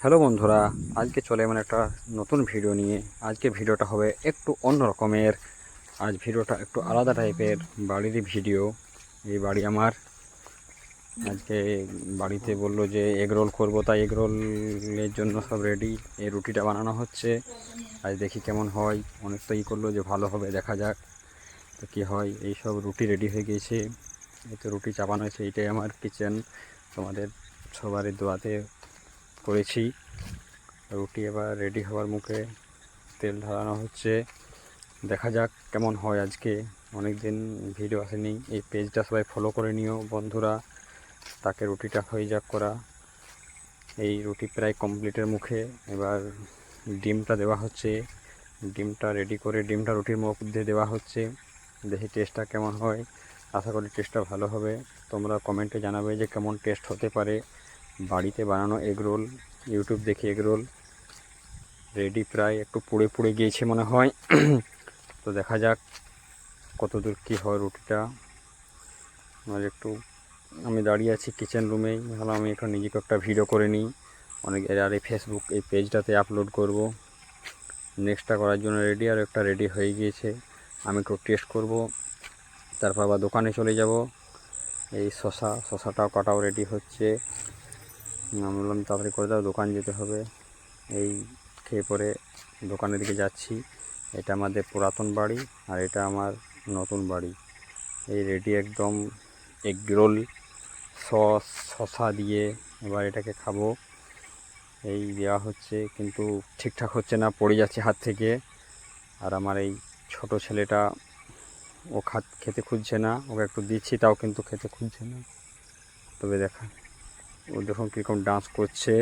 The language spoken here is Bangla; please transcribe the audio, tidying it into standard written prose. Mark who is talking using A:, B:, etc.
A: হ্যালো বন্ধুরা, আজকে চলে এমন একটা নতুন ভিডিও নিয়ে। আজকে ভিডিওটা হবে একটু অন্য রকমের। আজ ভিডিওটা একটু আলাদা টাইপের, বাড়িরই ভিডিও। এই বাড়ি আমার। আজকে বাড়িতে বললো যে এগ রোল করবো, তাই এগ রোলের জন্য সব রেডি। এই রুটিটা বানানো হচ্ছে। আজ দেখি কেমন হয়। অনেক তো করলো যে ভালো হবে, দেখা যাক তো কী হয়। এই সব রুটি রেডি হয়ে গিয়েছে। এই তো রুটি চাপানো হয়েছে। এইটাই আমার কিচেন। তোমাদের সবারই দোয়াতে করেছি। রুটি এবার রেডি হওয়ার মুখে, তেল ঢালানো হচ্ছে। দেখা যাক কেমন হয় আজকে। অনেক দিন ভিডিও আসেনি। এই পেজটা সবাই ফলো করে নিও বন্ধুরা। তাকে রুটিটা হয়ে যাক করা। এই রুটি প্রায় কমপ্লিটের মুখে। এবার ডিমটা দেওয়া হচ্ছে। ডিমটা রেডি করে ডিমটা রুটির মধ্যে দেওয়া হচ্ছে। দেখি টেস্টটা কেমন হয়। আশা করি টেস্টটা ভালো হবে। তোমরা কমেন্টে জানাবে যে কেমন টেস্ট হতে পারে বাড়িতে বানানো এগ রোল। ইউটিউব দেখি এগ রোল রেডি, প্রায় একটু পুড়ে পুড়ে গিয়েছে মনে হয়। তো দেখা যাক কতদূর কী হয় রুটিটা। আর একটু আমি দাঁড়িয়ে আছি কিচেন রুমেই। ভাবলাম আমি একটু নিজেকে একটা ভিডিও করে নিই। অনেক আর এই ফেসবুক এই পেজটাতে আপলোড করব। নেক্সটটা করার জন্য রেডি, আর একটা রেডি হয়ে গিয়েছে। আমি একটু টেস্ট করব, তারপর আবার দোকানে চলে যাব। এই শশাটাও কাটাও রেডি হচ্ছে। আমি বললাম তাড়াতাড়ি করে দাও, দোকান যেতে হবে। এই খেয়ে পরে দোকানের দিকে যাচ্ছি। এটা আমাদের পুরাতন বাড়ি, আর এটা আমার নতুন বাড়ি। এই রেডি একদম এগ রোল সস শসা দিয়ে। এবার এটাকে খাবো। এই দেওয়া হচ্ছে, কিন্তু ঠিকঠাক হচ্ছে না, পড়ে যাচ্ছে হাত থেকে। আর আমার এই ছোট ছেলেটা, ও খেতে খুঁজছে না। ওকে একটু দিচ্ছি, তাও কিন্তু খেতে খুঁজছে না। তবে ও দেখুন কীরকম ডান্স করছে।